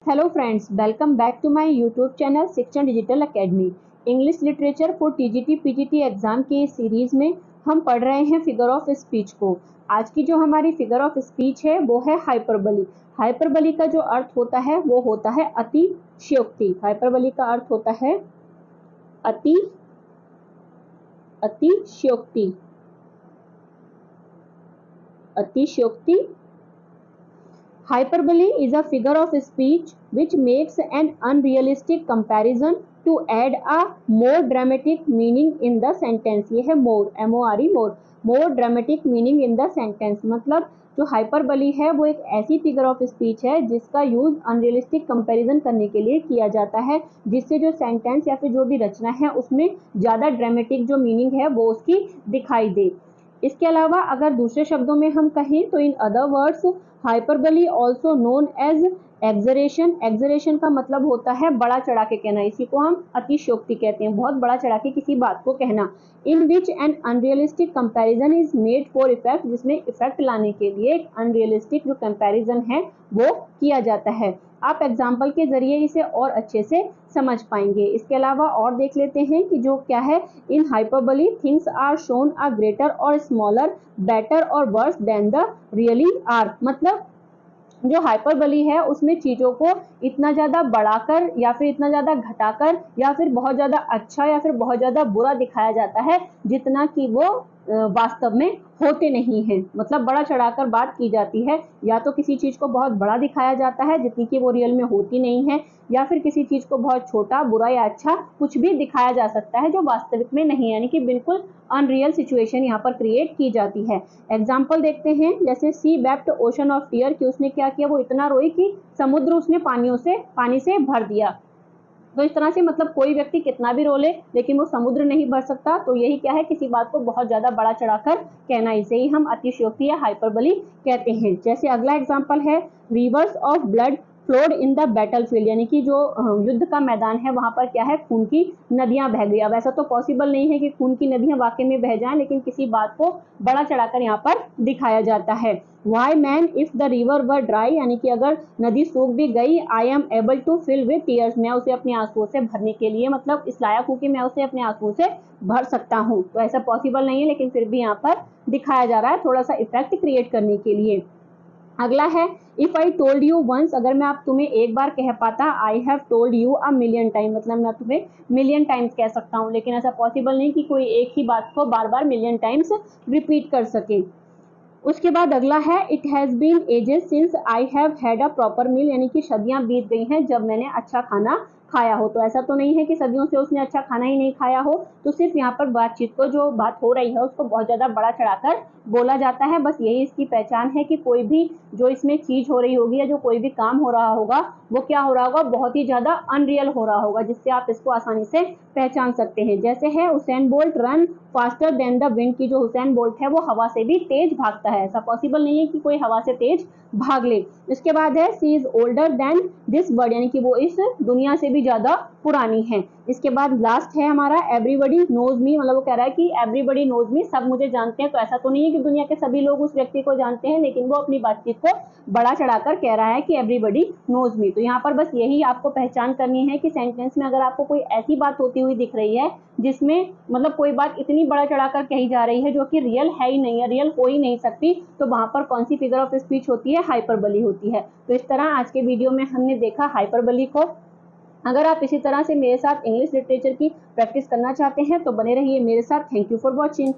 Hello friends, welcome back to my YouTube channel Shikshan digital academy. English literature for TGT PGT exam की इस series में हम पढ़ रहे हैं फिगर ऑफ स्पीच को। आज की जो हमारी फिगर ऑफ स्पीच है वो है हाइपरबली। हाइपरबली का जो अर्थ होता है वो होता है अतिशयोक्ति। हाइपरबली का अर्थ होता है अतिशयोक्ति। अतिशयोक्ति। Hyperbole is a figure of speech which makes an unrealistic comparison to add a more dramatic meaning in the sentence। ये है more, M-O-R-E, more dramatic meaning in the sentence। मतलब जो हाइपरबली है वो एक ऐसी फिगर ऑफ स्पीच है जिसका यूज अनरियलिस्टिक कंपैरिजन करने के लिए किया जाता है, जिससे जो सेंटेंस या फिर जो भी रचना है उसमें ज़्यादा ड्रामेटिक जो मीनिंग है वो उसकी दिखाई दे। इसके अलावा अगर दूसरे शब्दों में हम कहें तो in other words hyperbole also known as exaggeration. Exaggeration का मतलब होता है बड़ा चढ़ा के कहना, इसी को हम अतिशयोक्ति कहते हैं, बहुत बड़ा चढ़ा के किसी बात को कहना। In which an unrealistic comparison is made for effect, जिसमें इफेक्ट लाने के लिए एक अनरियलिस्टिक जो कंपैरिजन है वो किया जाता है। आप एग्जाम्पल के जरिए इसे और अच्छे से समझ पाएंगे। इसके अलावा और देख लेते हैं कि जो क्या है, in hyperbole things are shown a greater और स्मॉलर, बेटर और worse than they really are. मतलब जो हाइपरबली है उसमें चीजों को इतना ज्यादा बढ़ाकर या फिर इतना ज्यादा घटाकर या फिर बहुत ज्यादा अच्छा या फिर बहुत ज्यादा बुरा दिखाया जाता है जितना कि वो वास्तव में होते नहीं हैं। मतलब बड़ा चढ़ाकर बात की जाती है, या तो किसी चीज को बहुत बड़ा दिखाया जाता है जितनी कि वो रियल में होती नहीं है, या फिर किसी चीज को बहुत छोटा, बुरा या अच्छा कुछ भी दिखाया जा सकता है जो वास्तविक में नहीं है, यानी कि बिल्कुल अनरियल सिचुएशन यहाँ पर क्रिएट की जाती है। एग्जाम्पल देखते हैं, जैसे सी वेप्ट ओशन ऑफ टीयर, कि उसने क्या किया, वो इतना रोई कि समुद्र उसने पानी से भर दिया। तो इस तरह से मतलब कोई व्यक्ति कितना भी रो ले लेकिन वो समुद्र नहीं भर सकता। तो यही क्या है, किसी बात को बहुत ज्यादा बड़ा चढ़ाकर कहना, इसे ही हम अतिशयोक्ति या हाइपरबली कहते हैं। जैसे अगला एग्जांपल है, reverse of blood flowed in the battlefield, यानी कि जो युद्ध का मैदान है वहां पर क्या है, खून की नदियां बह गई। अब ऐसा तो पॉसिबल नहीं है कि खून की नदियां वाकई में बह जाएं, लेकिन किसी बात को बड़ा चढ़ाकर यहाँ पर दिखाया जाता है। Why man if the river were dry, यानी कि अगर नदी सूख भी गई, I am able to fill with tears, मैं उसे अपने आंसुओं से भरने के लिए, मतलब इस लायक हूं कि मैं उसे अपने आंसुओं से भर सकता हूं। तो ऐसा पॉसिबल नहीं है, लेकिन फिर भी यहाँ पर दिखाया जा रहा है थोड़ा सा इफेक्ट क्रिएट करने के लिए। अगला है, if I told you once, अगर मैं आप तुम्हें एक बार कह पाता, I have told you a million time, मतलब मैं तुम्हें मिलियन टाइम्स कह सकता हूँ, लेकिन ऐसा पॉसिबल नहीं कि कोई एक ही बात को बार बार मिलियन टाइम्स रिपीट कर सके। उसके बाद अगला है, it has been ages since I have had a proper meal, यानी कि सदियां बीत गई हैं जब मैंने अच्छा खाना खाया हो। तो ऐसा तो नहीं है कि सदियों से उसने अच्छा खाना ही नहीं खाया हो, तो सिर्फ यहाँ पर बातचीत को, जो बात हो रही है उसको बहुत ज्यादा बड़ा चढ़ाकर बोला जाता है। बस यही इसकी पहचान है कि कोई भी जो इसमें चीज हो रही होगी या जो कोई भी काम हो रहा होगा वो क्या हो रहा होगा, बहुत ही ज्यादा अनरियल हो रहा होगा, जिससे आप इसको आसानी से पहचान सकते हैं। जैसे है, Usain Bolt run faster than the wind, की जो हुसैन बोल्ट है वो हवा से भी तेज भागता है। ऐसा पॉसिबल नहीं है कि कोई हवा से तेज भाग ले। इसके बाद है, she is older than this world, यानी कि वो इस दुनिया से भी ज्यादा पुरानी है। इसके बाद लास्ट है हमारा, एवरीबडी नोज मी, मतलब वो कह रहा है कि एवरीबडी नोज मी, सब मुझे जानते हैं। तो ऐसा तो नहीं है कि दुनिया के सभी लोग उस व्यक्ति को जानते हैं, लेकिन वो अपनी बातचीत को बड़ा चढ़ाकर कह रहा है कि एवरीबडी नोज मी। तो यहाँ पर बस यही आपको पहचान करनी है कि सेंटेंस में अगर आपको कोई ऐसी बात होती हुई दिख रही है जिसमें मतलब कोई बात इतनी बड़ा चढ़ाकर कही जा रही है जो कि रियल है ही नहीं है, रियल हो ही नहीं सकती, तो वहां पर कौन सी फिगर ऑफ स्पीच होती है, हाइपरबली होती है। तो इस तरह आज के वीडियो में हमने देखा हाइपरबली को। अगर आप इसी तरह से मेरे साथ इंग्लिश लिटरेचर की प्रैक्टिस करना चाहते हैं तो बने रहिए मेरे साथ। Thank you for watching.